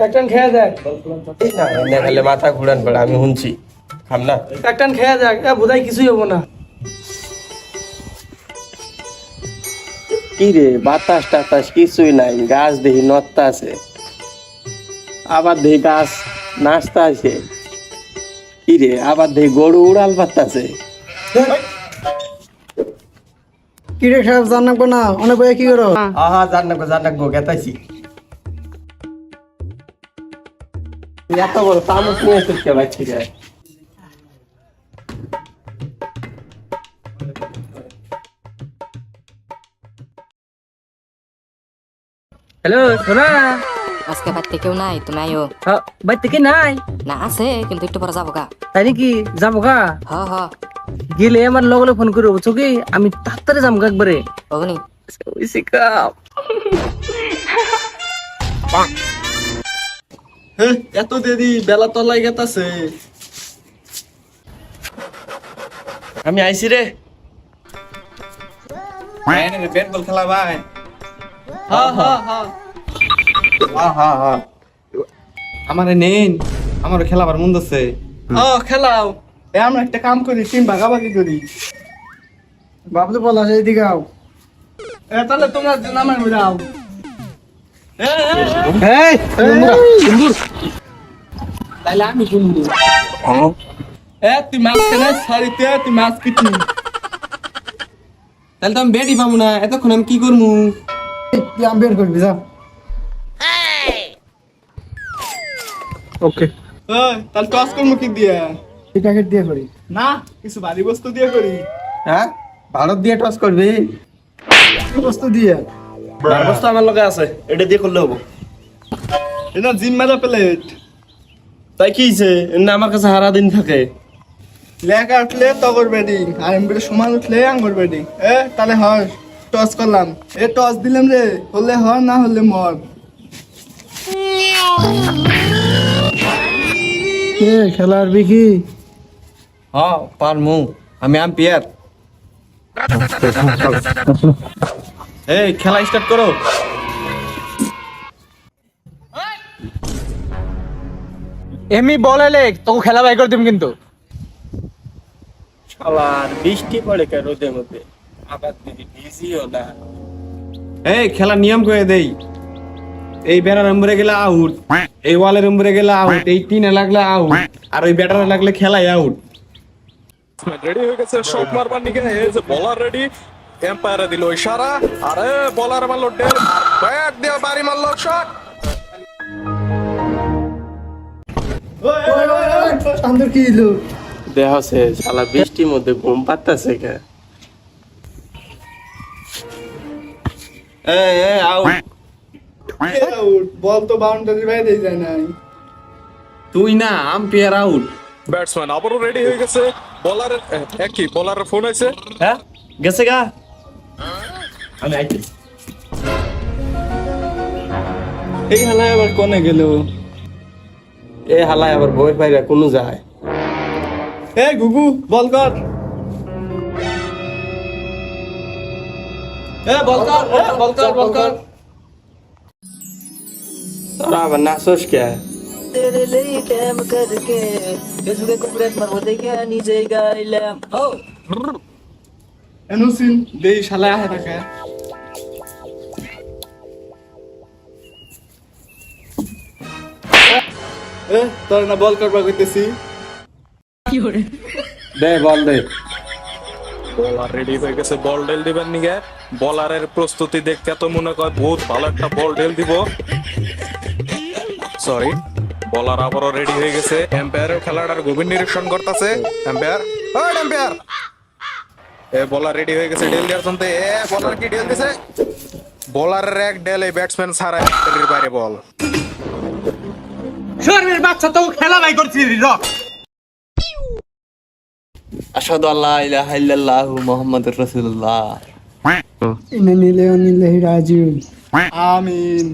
একটান খেয়ে দেখ। এই না এনে খালি মাথা ঘুরান পড়ে আমি শুনছি খাম না। একটান খেয়ে দেখ, বোধহয় কিছুই হবো না। কি রে বাতাস টাতাস কিছুই নাই, গাছ দেখি নত্তা আছে, আবার দেখি গাছ নাচতা আছে। কি রে আবার দেখি গরু উড়াল পাত্তাছে। কি রে সাহেব জানাবো না, অনেক বয়ে কি করো? আহা জানাকবো গেতাইছি। এত বড় চামচ নিয়ে এসেছিস কে ভাই? ঠিক আছে হ্যালো সোনা, আজকে বাড়িতে কেউ নাই, তুমি আইও। বাড়ি থেকে নাই? না আছে, কিন্তু একটু পরে যাবো গা। তাই নাকি? যাবো গা? হ হ, গেলে আমার লগে ফোন করে বুঝছো কি, আমি তাড়াতাড়ি যাবো গা একবারে। অগ্নি ওইসি কাপ। এত দেরি, বেলা তো লাই গেতাছে। আমি আইছি রে। ব্যাট বল খেলা ভাই। হ্যাঁ হ্যাঁ হ্যাঁ হ্যাঁ হ্যাঁ হ্যাঁ আমারে নেন, আমার খেলাবার মন আছে। খেলাও। আমরা একটা কাম করি, টিম ভাগাভাগি করি। বাবলু বলা আছে এদিকে আও। তাহলে তোমরা নামার যাও। তাইলে আমি শুনবো। তুই মাছ কেনা সারিতে, তুই মাছ কিটি। তাহলে তো আমি বেডি পাবো না, এতক্ষণ আমি কি করবো? তুই আম বের করবি যা। ওকে, তাহলে টস করবো কি দিয়া? এই প্যাকেট দিয়ে করি। না, কিছু ভারী বস্তু দিয়ে করি। হ্যাঁ, ভারত দিয়ে টস করবি? কি বস্তু দিয়ে? বস্তু আমার লগে আছে, এটা দিয়ে করলে হবো। এটা জিম মেলা প্লেট। তাই কি হইছে? না আমার কাছে হারা দিন থাকে। লেখা উঠলে তগর ব্যাটিং আর এমবির সমান উঠলে আঙ্গুর ব্যাটিং। তাহলে হয় টস করলাম, টস দিলাম রে, হলে হয় না হলে মর। খেলা আরবি কি? হ্যাঁ পারমু, আমি আম্পায়ার। এই খেলা স্টার্ট করো। এমনি বল এলে তোকে খেলা বাই করে দিম কিন্তু। শালার বৃষ্টি পড়ে কেন রোদের মধ্যে, আবার দিদি ভিজিও না। এই খেলার নিয়ম করে দেই। এই ব্যাটার নম্বরে গেলে আউট, এই ওয়ালের নম্বরে গেলে আউট, এই টিনে লাগলে আউট, আর ওই ব্যাটারে লাগলে খেলাই আউট। রেডি হয়ে গেছে শট মারবার নিকে, এই যে বলার রেডি, এম্পায়ারে দিল ইশারা, আরে বলার মারলো ডেল, ব্যাট দিয়ে বাড়ি মারলো শট। শান্তর কি দিল? দেহ সে শালা বৃষ্টির মধ্যে ঘুম পাত্তাছে কে? এই আউট। আউট, বল তো বাউন্ডারি বাইরে যায় নাই। তুই না, আম্পায়ার আউট। ব্যাটসম্যান আবারও রেডি হয়ে গেছে, বলারের একই বলারের ফোন আছে। হ্যাঁ গেছে গা, আমি আইছি। এই হালায় আবার কোনে গেল? এই হালায় আবার বইয়ের বাইরে কোনো যায়? এই গুগু বল কর। বল কর, বল কর, বল কর। তোরা আবার নাচস কে? তেরে লেই টাইম করকে ফেসবুকে কপরেট মারবো দেখে নিজেই গাইলাম। ও এনুসিন দেই শালা আহে থাকে। তোর না বল করবা কইতেছি। দে বল দে। বলার রেডি হয়ে গেছে, বল ডেল দিবেন নিকে। বলারের প্রস্তুতি দেখতে তো মনে কর বহুত ভালো একটা বল ডেল দিব। সরি, বলার আবারও রেডি হয়ে গেছে, এম্পায়ারের খেলাটার গভীর নিরীক্ষণ করতেছে। এম্পায়ার, এম্পায়ার, বলার রেডি হয়ে গেছে ডেল দেওয়ার জন্য। বলার কি ডেল দিছে? বলারের এক ডেল, এই ব্যাটসম্যান ছাড়া এর বাইরে বল। শরীরের বাচ্চা তো খেলা বাই করছিস র। আশহাদু আল্লা ইলাহা ইল্লাল্লাহু মুহাম্মাদুর রাসূলুল্লাহ। ইন্না লিল্লাহি ওয়া ইন্না ইলাইহি রাজিউন। আমিন।